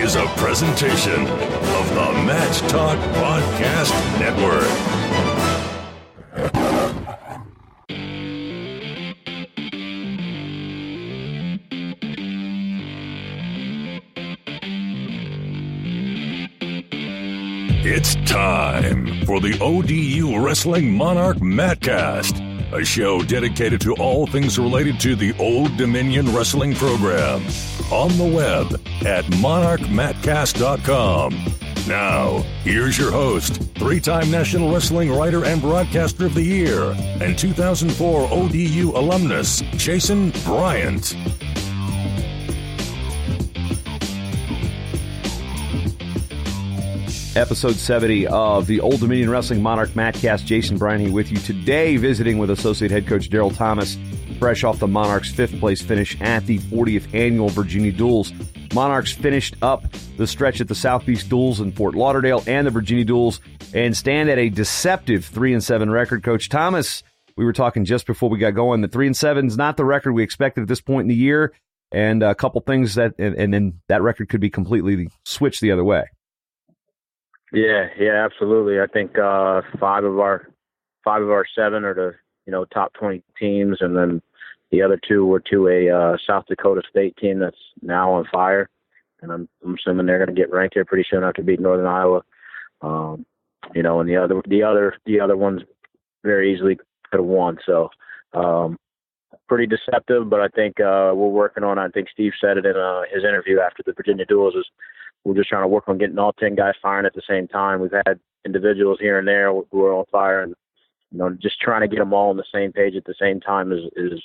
is a presentation of the Match Talk Podcast Network. It's time for the ODU Wrestling Monarch Mattcast, a show dedicated to all things related to the Old Dominion Wrestling program. On the web at monarchmattcast.com. Now, here's your host, three-time National Wrestling Writer and Broadcaster of the Year, and 2004 ODU alumnus, Jason Bryant. Episode 70 of the Old Dominion Wrestling Monarch Mattcast. Jason Bryant here with you today, visiting with Associate Head Coach Daryl Thomas, fresh off the Monarchs' fifth-place finish at the 40th Annual Virginia Duels. Monarchs finished up the stretch at the South Beach Duels in Fort Lauderdale and the Virginia Duels and stand at a deceptive 3-7 record. Coach Thomas, we were talking just before we got going, the 3-7 is not the record we expected at this point in the year, and a couple things that, and then that record could be completely switched the other way. Yeah, absolutely. I think five of our seven are the top 20 teams, and then the other two were to a South Dakota State team that's now on fire, and I'm assuming they're going to get ranked here pretty soon after beating Northern Iowa. And the other ones very easily could have won. So pretty deceptive, but I think we're working on. I think Steve said it in his interview after the Virginia Duels is. We're just trying to work on getting all 10 guys firing at the same time. We've had individuals here and there who are on fire, and just trying to get them all on the same page at the same time is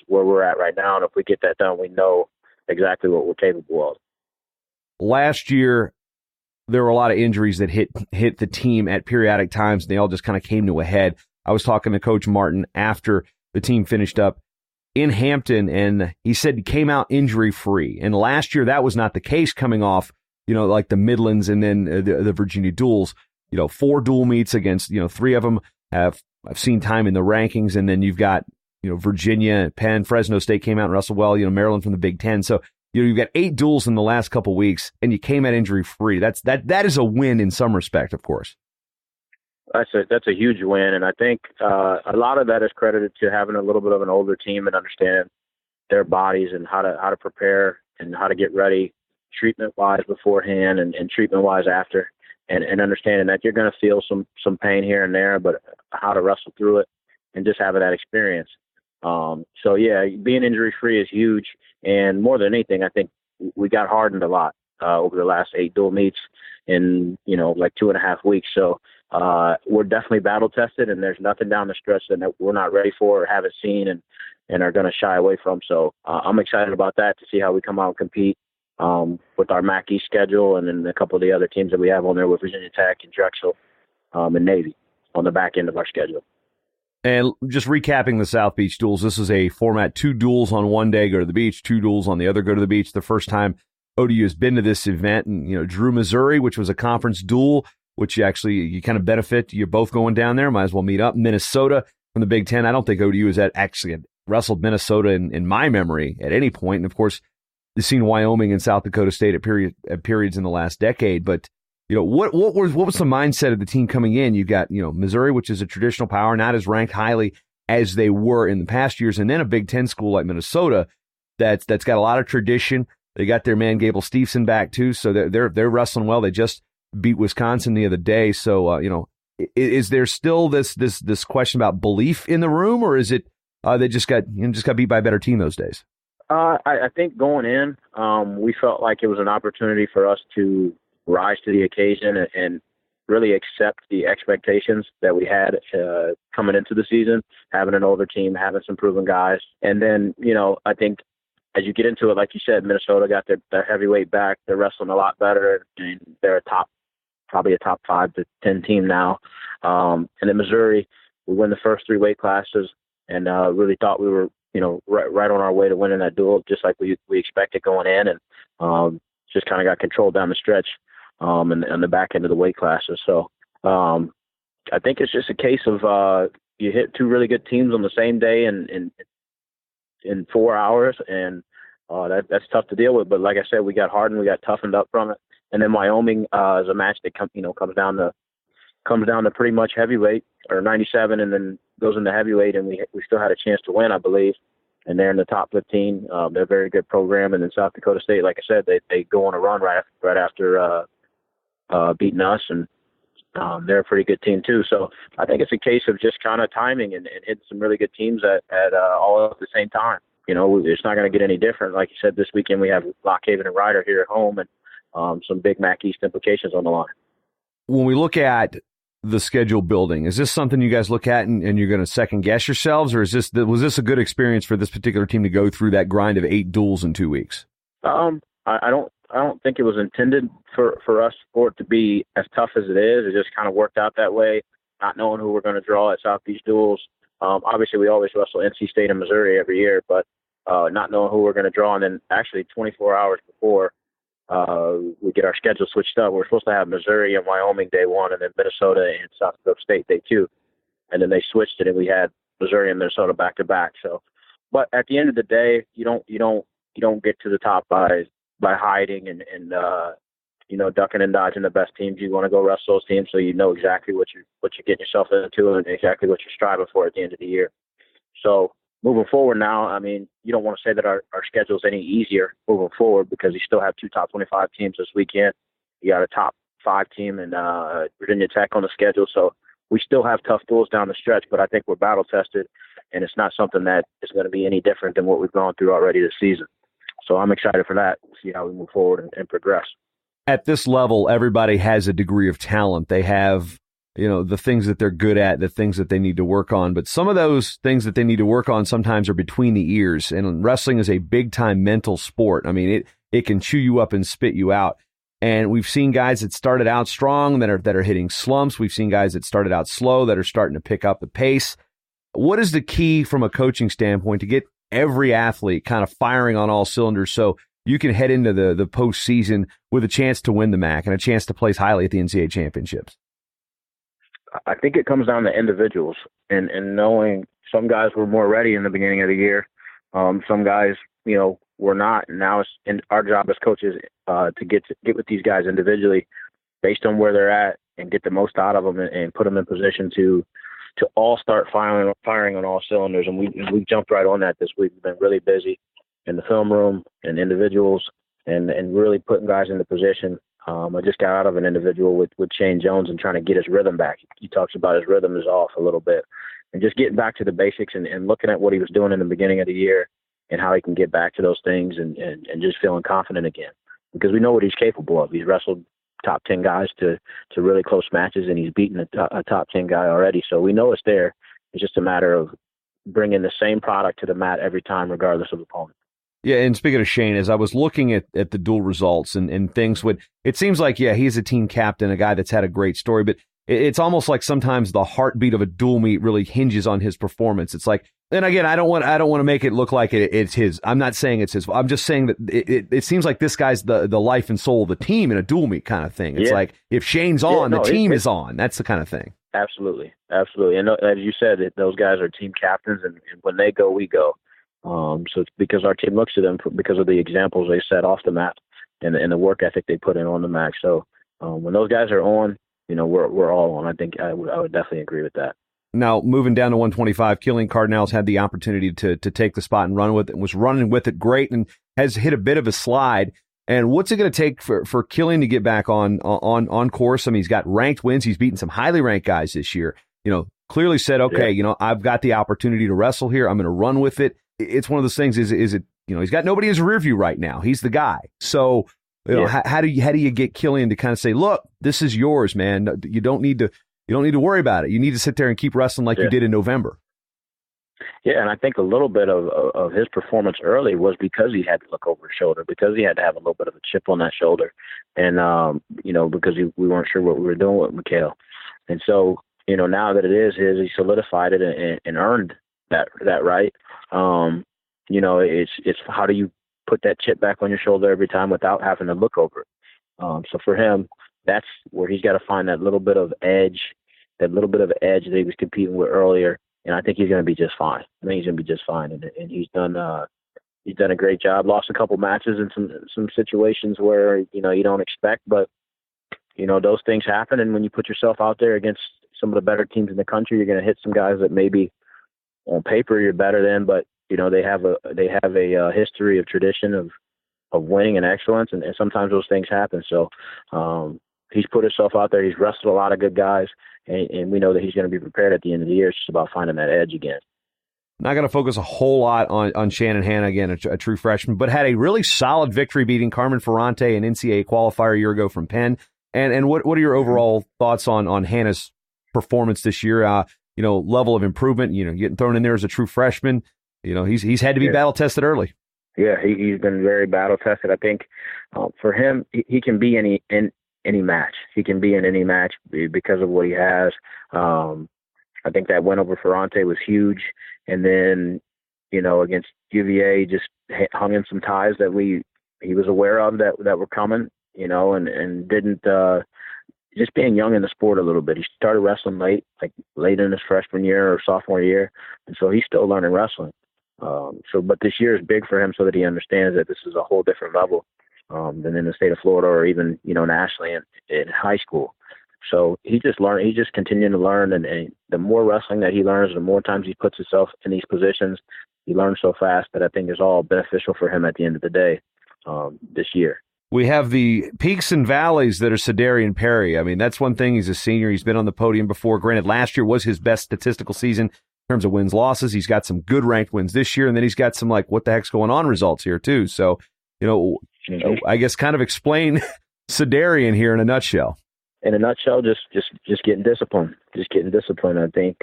where we're at right now. And if we get that done, we know exactly what we're capable of. Last year, there were a lot of injuries that hit the team at periodic times, and they all just kind of came to a head. I was talking to Coach Martin after the team finished up in Hampton, and he said he came out injury-free. And last year, that was not the case, coming off like the Midlands and then the Virginia Duels, 4 dual meets against, 3 of them I've seen time in the rankings. And then you've got, Virginia, Penn, Fresno State came out and wrestled well, Maryland from the Big Ten. So, you've got 8 duels in the last couple weeks and you came out injury free. That is a win in some respect, of course. That's a huge win. And I think a lot of that is credited to having a little bit of an older team and understand their bodies and how to prepare and how to get ready treatment-wise beforehand and treatment-wise after, and understanding that you're going to feel some pain here and there, but how to wrestle through it and just having that experience. So, yeah, being injury-free is huge, and more than anything, I think we got hardened a lot over the last 8 dual meets in, like 2.5 weeks. So we're definitely battle-tested, and there's nothing down the stretch that we're not ready for or haven't seen and are going to shy away from. So I'm excited about that to see how we come out and compete. With our MAC East schedule and then a couple of the other teams that we have on there with Virginia Tech and Drexel and Navy on the back end of our schedule. And just recapping the South Beach Duels, this is a format: 2 duels on one day, go to the beach, 2 duels on the other, go to the beach. The first time ODU has been to this event, and drew Missouri, which was a conference duel, which you kind of benefit. You're both going down there, might as well meet up. Minnesota from the Big Ten. I don't think ODU has actually wrestled Minnesota in my memory at any point. And of course, you've seen Wyoming and South Dakota State at periods in the last decade, but what was the mindset of the team coming in? You got Missouri, which is a traditional power, not as ranked highly as they were in the past years, and then a Big Ten school like Minnesota that's got a lot of tradition. They got their man Gable Steveson back too, so they're wrestling well. They just beat Wisconsin the other day, so is there still this question about belief in the room, or is it they just got beat by a better team those days? I think going in, we felt like it was an opportunity for us to rise to the occasion and really accept the expectations that we had coming into the season, having an older team, having some proven guys. And then, I think as you get into it, like you said, Minnesota got their heavyweight back. They're wrestling a lot better, and they're probably a top 5 to 10 team now. And then Missouri, we win the first 3 weight classes and really thought we were right on our way to winning that duel, just like we expected going in, and just kind of got controlled down the stretch and the back end of the weight classes. So I think it's just a case of you hit 2 really good teams on the same day in 4 hours, and that's tough to deal with. But like I said, we got hardened, we got toughened up from it, And then Wyoming is a match that comes down to pretty much heavyweight or 97, and then goes into heavyweight, and we still had a chance to win, I believe. And they're in the top 15. They're a very good program. And then South Dakota State, like I said, they go on a run right after beating us, and they're a pretty good team too. So I think it's a case of just kind of timing and hitting some really good teams at all at the same time. It's not going to get any different. Like you said, this weekend we have Lock Haven and Ryder here at home, and some big MAC East implications on the line. When we look at the schedule building, is this something you guys look at and you're going to second guess yourselves, or was this a good experience for this particular team to go through that grind of 8 duels in 2 weeks? I don't think it was intended for us for it to be as tough as it is. It just kind of worked out that way, not knowing who we're going to draw at South Beach Duels. Obviously, we always wrestle NC State and Missouri every year, but not knowing who we're going to draw. And then actually 24 hours before we get our schedule switched up, we're supposed to have Missouri and Wyoming day 1, and then Minnesota and South Dakota State day 2. And then they switched it, and we had Missouri and Minnesota back to back. So, but at the end of the day, you don't get to the top by hiding and ducking and dodging the best teams. You want to go wrestle those teams so you know exactly what you're getting yourself into and exactly what you're striving for at the end of the year. So moving forward now, I mean, you don't want to say that our schedule is any easier moving forward, because you still have 2 top 25 teams this weekend. You got a top 5 team in Virginia Tech on the schedule. So we still have tough duels down the stretch, but I think we're battle tested, and it's not something that is going to be any different than what we've gone through already this season. So I'm excited for that, see how we move forward and progress. At this level, everybody has a degree of talent. They have, the things that they're good at, the things that they need to work on. But some of those things that they need to work on sometimes are between the ears. And wrestling is a big-time mental sport. I mean, it can chew you up and spit you out. And we've seen guys that started out strong that are hitting slumps. We've seen guys that started out slow that are starting to pick up the pace. What is the key from a coaching standpoint to get every athlete kind of firing on all cylinders so you can head into the postseason with a chance to win the MAC and a chance to place highly at the NCAA championships? I think it comes down to individuals and knowing some guys were more ready in the beginning of the year. Some guys, were not. And now it's our job as coaches to get with these guys individually based on where they're at and get the most out of them and put them in position to all start firing on all cylinders. And we jumped right on that this week. We've been really busy in the film room and individuals and really putting guys into position. I just got out of an individual with Shane Jones and trying to get his rhythm back. He talks about his rhythm is off a little bit, and just getting back to the basics and looking at what he was doing in the beginning of the year and how he can get back to those things and just feeling confident again, because we know what he's capable of. He's wrestled top 10 guys to really close matches, and he's beaten a top 10 guy already. So we know it's there. It's just a matter of bringing the same product to the mat every time, regardless of opponent. Yeah, and speaking of Shane, as I was looking at the dual results and things, it seems like, yeah, he's a team captain, a guy that's had a great story, but it's almost like sometimes the heartbeat of a dual meet really hinges on his performance. It's like, and again, I don't want to make it look like it's his. I'm not saying it's his. I'm just saying that it seems like this guy's the life and soul of the team in a dual meet kind of thing. It's like if Shane's on, the team is on. That's the kind of thing. Absolutely. And as you said, those guys are team captains, and when they go, we go. So it's because our team looks to them because of the examples they set off the mat and the work ethic they put in on the mat. So when those guys are on, we're all on. I think I would definitely agree with that. Now, moving down to 125, Killian Cardinals had the opportunity to take the spot and run with it, and was running with it great, and has hit a bit of a slide. And what's it going to take for Killian to get back on course? I mean, he's got ranked wins. He's beaten some highly ranked guys this year. Clearly said, okay, I've got the opportunity to wrestle here. I'm going to run with it. It's one of those things. Is it? He's got nobody in his rear view right now. He's the guy. So, how do you get Killian to kind of say, look, this is yours, man. You don't need to worry about it. You need to sit there and keep wrestling like you did in November. Yeah, and I think a little bit of his performance early was because he had to look over his shoulder, because he had to have a little bit of a chip on that shoulder, and because we weren't sure what we were doing with McHale, and so now that it is his, he solidified it and earned that right. It's how do you put that chip back on your shoulder every time without having to look over it. So for him, that's where he's got to find that little bit of edge that he was competing with earlier. And I think he's going to be just fine. And he's done he's done a great job. Lost a couple matches in some situations where, you don't expect, but, those things happen. And when you put yourself out there against some of the better teams in the country, you're going to hit some guys that maybe on paper you're better than, but, they have a history of tradition of winning and excellence. And sometimes those things happen. So he's put himself out there. He's wrestled a lot of good guys, and we know that he's going to be prepared at the end of the year. It's just about finding that edge again. Not going to focus a whole lot on Shannon Hannah, again, a true freshman, but had a really solid victory beating Carmen Ferrante, an NCAA qualifier a year ago from Penn. And what are your overall thoughts on Hannah's performance this year? Level of improvement, getting thrown in there as a true freshman. He's had to be battle tested early. Yeah, he's been very battle tested. I think for him, he can be in any match. He can be in any match because of what he has. I think that win over Ferrante was huge. And then, against UVA, just hung in some ties that he was aware of that were coming, and didn't, just being young in the sport a little bit. He started wrestling late in his freshman year or sophomore year. And so he's still learning wrestling. But this year is big for him so that he understands that this is a whole different level than in the state of Florida or even, nationally in high school. So he's just continuing to learn. And the more wrestling that he learns, the more times he puts himself in these positions, he learns so fast that I think is all beneficial for him at the end of the day this year. We have the peaks and valleys that are Darien Perry. I mean, that's one thing. He's a senior. He's been on the podium before. Granted, last year was his best statistical season in terms of wins, losses. He's got some good ranked wins this year, and then he's got some what the heck's going on results here too. So, I guess kind of explain Darien here in a nutshell. In a nutshell, just getting disciplined. Just getting disciplined. I think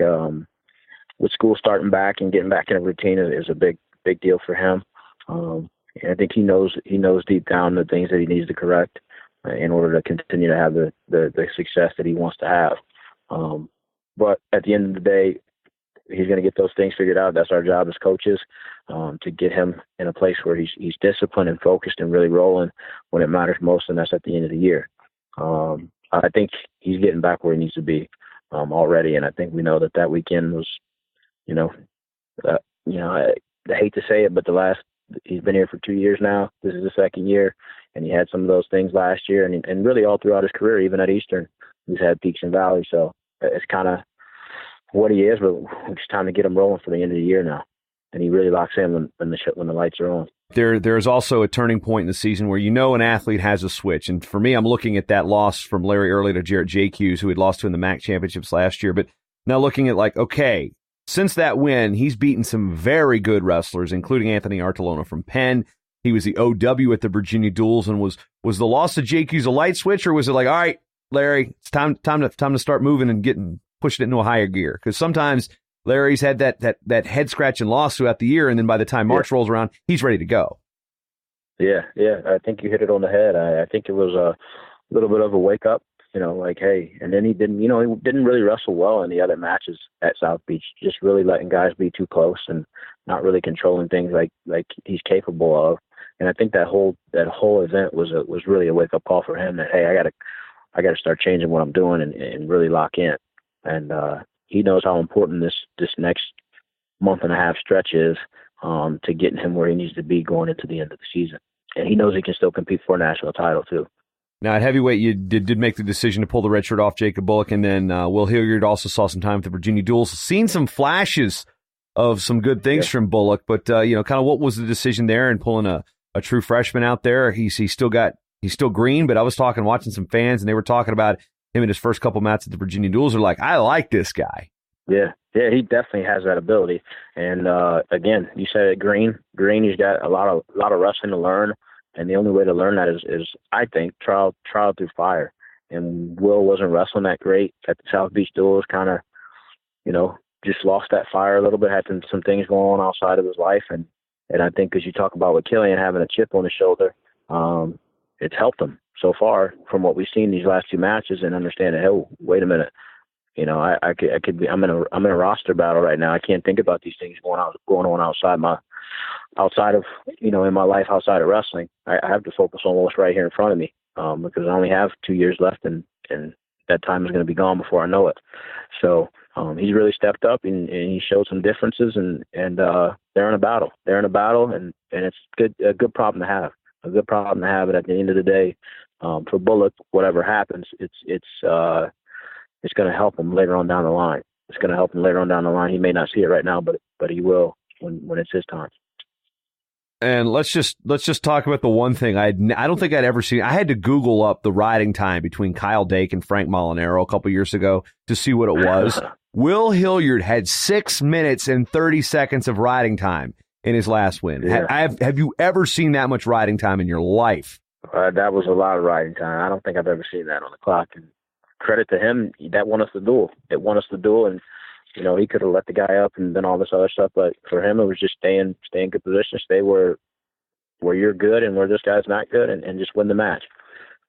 with school starting back and getting back in a routine is a big deal for him. And I think he knows deep down the things that he needs to correct in order to continue to have the success that he wants to have. But at the end of the day, he's going to get those things figured out. That's our job as coaches, to get him in a place where he's disciplined and focused and really rolling when it matters most, and that's at the end of the year. I think he's getting back where he needs to be already, and I think we know that weekend was, I hate to say it, but he's been here for 2 years now. This is the second year, and he had some of those things last year, and really all throughout his career, even at Eastern, he's had peaks and valleys. So it's kind of what he is, but it's time to get him rolling for the end of the year now, and he really locks in when the lights are on. There's also a turning point in the season where an athlete has a switch, and for me, I'm looking at that loss from Larry Early to Jarrett J.Q.'s, who had lost to in the MAC championships last year. But now looking at okay, since that win, he's beaten some very good wrestlers, including Anthony Artolona from Penn. He was the OW at the Virginia Duels, and was the loss to JQ's a light switch, or was it all right, Larry, it's time to start moving and pushing it into a higher gear? Because sometimes Larry's had that head scratching loss throughout the year, and then by the time March rolls around, he's ready to go. Yeah, I think you hit it on the head. I think it was a little bit of a wake up. Hey, and then he didn't really wrestle well in the other matches at South Beach, just really letting guys be too close and not really controlling things like he's capable of. And I think that whole event was really a wake up call for him that, hey, I gotta start changing what I'm doing and really lock in. And he knows how important this next month and a half stretch is to getting him where he needs to be going into the end of the season. And he knows he can still compete for a national title too. Now, at heavyweight, you did make the decision to pull the red shirt off Jacob Bullock, and then Will Hilliard also saw some time with the Virginia Duels. Seen some flashes of some good things from Bullock, but kind of what was the decision there in pulling a true freshman out there? He's still green, but I was watching some fans, and they were talking about him in his first couple matches at the Virginia Duels. Are like, I like this guy. Yeah, he definitely has that ability. And again, you said it, green. He's got a lot of wrestling to learn. And the only way to learn that is I think, trial through fire. And Will wasn't wrestling that great at the South Beach Duels, kind of, just lost that fire a little bit, had some things going on outside of his life. And I think as you talk about with Killian having a chip on his shoulder, it's helped him so far from what we've seen these last two matches and understanding, hey, wait a minute. I could be, I'm in a roster battle right now. I can't think about these things going on outside of, in my life outside of wrestling. I have to focus on what's right here in front of me, because I only have 2 years left and that time is going to be gone before I know it. So he's really stepped up and he showed some differences, and they're in a battle. They're in a battle, and it's a good problem to have. A good problem to have. But at the end of the day, for Bullock, whatever happens, it's going to help him later on down the line. It's going to help him later on down the line. He may not see it right now, but he will when it's his time. And let's just talk about the one thing I don't think I'd ever seen. I had to Google up the riding time between Kyle Dake and Frank Molinaro a couple years ago to see what it was. Will Hilliard had 6 minutes and 30 seconds of riding time in his last win. Yeah. Have you ever seen that much riding time in your life? That was a lot of riding time. I don't think I've ever seen that on the clock. And credit to him, that won us the duel. It won us the duel, and he could have let the guy up and then all this other stuff. But for him, it was just stay in good position, stay where you're good and where this guy's not good, and just win the match.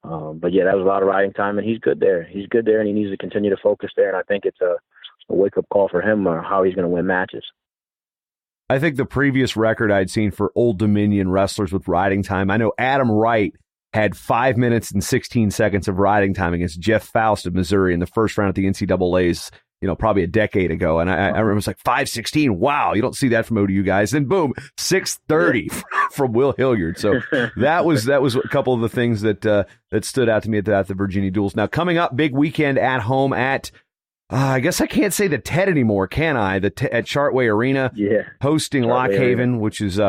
But yeah, that was a lot of riding time, and he's good there. He's good there, and he needs to continue to focus there. And I think it's a wake-up call for him on how he's going to win matches. I think the previous record I'd seen for Old Dominion wrestlers with riding time, I know Adam Wright had 5 minutes and 16 seconds of riding time against Jeff Faust of Missouri in the first round at the NCAA's, probably a decade ago. And I remember it was like 5:16. Wow, you don't see that from ODU guys. Then boom, 6:30 from Will Hilliard. So that was a couple of the things that stood out to me at the Virginia Duels. Now coming up, big weekend at home at I guess I can't say the TED anymore, can I? At Chartway Arena, hosting Lock Haven, which is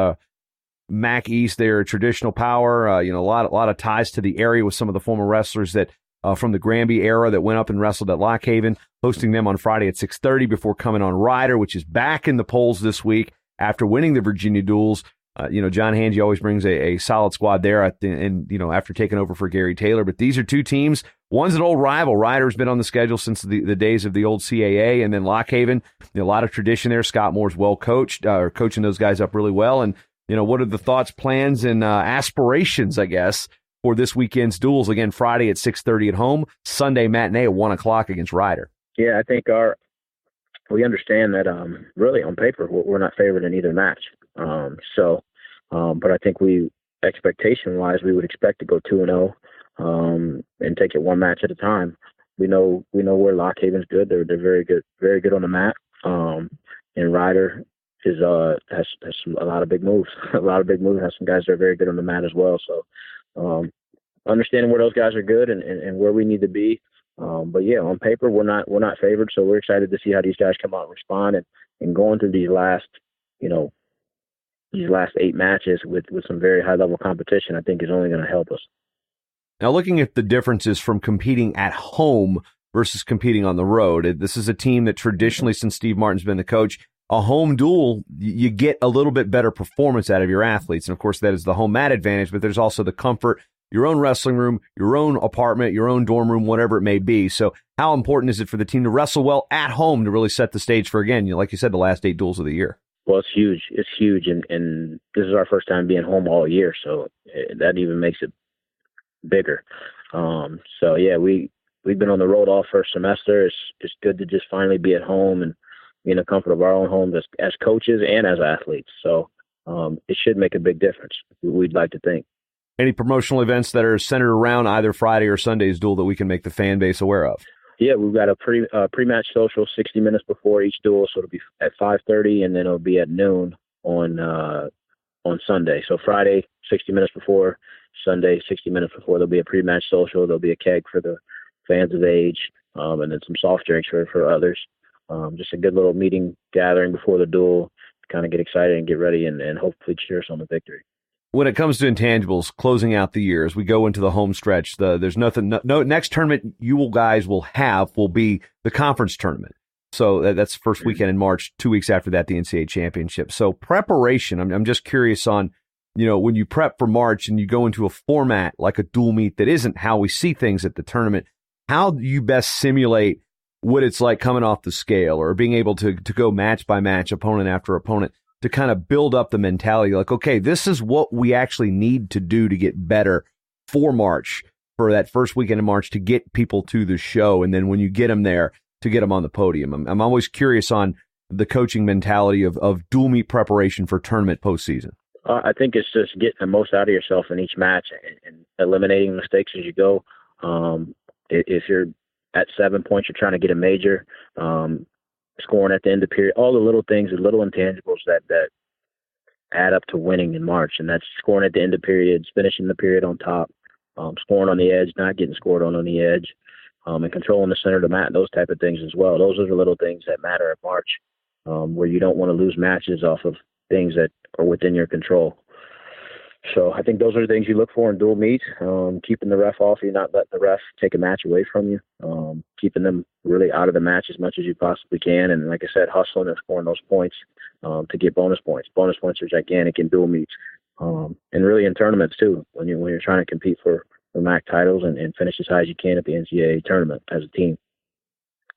MAC East. They're traditional power. A lot of ties to the area with some of the former wrestlers that from the Granby era that went up and wrestled at Lock Haven. Hosting them on Friday at 6:30 before coming on Ryder, which is back in the polls this week after winning the Virginia Duels. John Hange always brings a solid squad there after taking over for Gary Taylor. But these are two teams. One's an old rival. Ryder's been on the schedule since the days of the old CAA, and then Lock Haven, a lot of tradition there. Scott Moore's well coached, coaching those guys up really well. And, what are the thoughts, plans, and aspirations, I guess, for this weekend's duels? Again, Friday at 6:30 at home, Sunday matinee at 1 o'clock against Ryder. Yeah, I think we understand that really on paper we're not favored in either match. But I think expectation-wise, we would expect to go 2-0 and take it one match at a time. We know where Lock Haven's good. They're very good on the mat. And Ryder has a lot of big moves. Has some guys that are very good on the mat as well. So understanding where those guys are good and where we need to be. But yeah, on paper we're not favored. So we're excited to see how these guys come out and respond and going through these last 8 matches with some very high level competition, I think is only going to help us. Now, looking at the differences from competing at home versus competing on the road, this is a team that traditionally, since Steve Martin's been the coach, a home duel, you get a little bit better performance out of your athletes. And of course, that is the home mat advantage, but there's also the comfort, your own wrestling room, your own apartment, your own dorm room, whatever it may be. So how important is it for the team to wrestle well at home to really set the stage for, again, like you said, the last 8 duels of the year? Well, it's huge. It's huge. And this is our first time being home all year. So that even makes it bigger. So yeah, we've been on the road all first semester. It's good to just finally be at home and be in the comfort of our own home as coaches and as athletes. So it should make a big difference. We'd like to think. Any promotional events that are centered around either Friday or Sunday's duel that we can make the fan base aware of? Yeah, we've got a pre-match social 60 minutes before each duel, so it'll be at 5:30, and then it'll be at noon on Sunday. So Friday, 60 minutes before. Sunday, 60 minutes before. There'll be a pre-match social. There'll be a keg for the fans of age, and then some soft drinks for others. Just a good little meeting gathering before the duel to kind of get excited and get ready and hopefully cheer us on the victory. When it comes to intangibles, closing out the year, as we go into the home stretch, there's nothing. No, next tournament you guys will be the conference tournament. So that's the first weekend in March. 2 weeks after that, the NCAA championship. So preparation. I'm just curious on, when you prep for March and you go into a format like a dual meet that isn't how we see things at the tournament. How do you best simulate what it's like coming off the scale, or being able to go match by match, opponent after opponent, to kind of build up the mentality like, okay, this is what we actually need to do to get better for March, for that first weekend in March, to get people to the show. And then when you get them there, to get them on the podium. I'm always curious on the coaching mentality of dual meet preparation for tournament postseason. I think it's just getting the most out of yourself in each match and eliminating mistakes as you go. If you're at 7 points, you're trying to get a major. scoring at the end of the period, all the little things, the little intangibles that add up to winning in March. And that's scoring at the end of periods, finishing the period on top, scoring on the edge, not getting scored on the edge, and controlling the center of the mat, those type of things as well. Those are the little things that matter in March, where you don't want to lose matches off of things that are within your control. So I think those are the things you look for in dual meets, keeping the ref off you, not letting the ref take a match away from you, keeping them really out of the match as much as you possibly can. And like I said, hustling and scoring those points to get bonus points. Bonus points are gigantic in dual meets, and really in tournaments too, when you're trying to compete for MAC titles and finish as high as you can at the NCAA tournament as a team.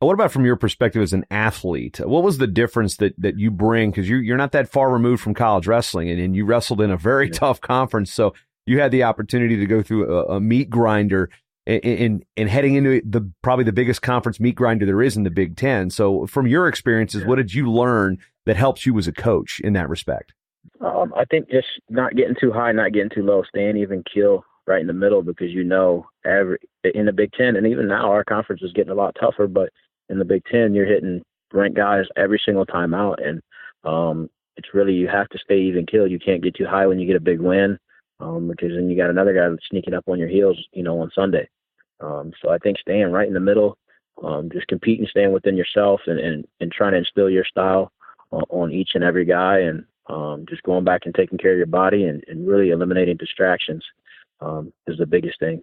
What about from your perspective as an athlete? What was the difference that you bring? Because you're not that far removed from college wrestling, and you wrestled in a very tough conference, so you had the opportunity to go through a meat grinder and heading into probably the biggest conference meat grinder there is in the Big Ten. So from your experiences, what did you learn that helps you as a coach in that respect? I think just not getting too high, not getting too low, staying even keel right in the middle, because in the Big Ten, and even now our conference is getting a lot tougher, but in the Big Ten, you're hitting ranked guys every single time out, and it's really, you have to stay even keel. You can't get too high when you get a big win, because then you got another guy that's sneaking up on your heels, on Sunday. So I think staying right in the middle, just competing, staying within yourself, and trying to instill your style on each and every guy, and just going back and taking care of your body and really eliminating distractions is the biggest thing.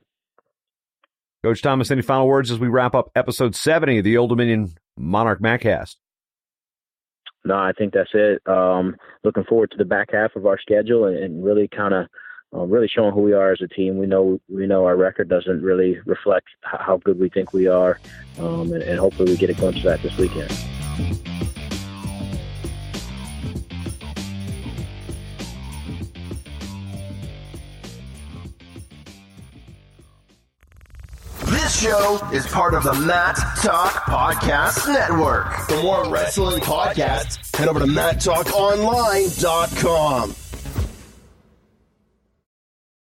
Coach Thomas, any final words as we wrap up episode 70 of the Old Dominion Monarch Matcast? No, I think that's it. Looking forward to the back half of our schedule and really kind of really showing who we are as a team. We know our record doesn't really reflect how good we think we are, and hopefully we get a glimpse of that this weekend. This show is part of the Mat Talk Podcast Network. For more wrestling podcasts, head over to MatTalkOnline.com.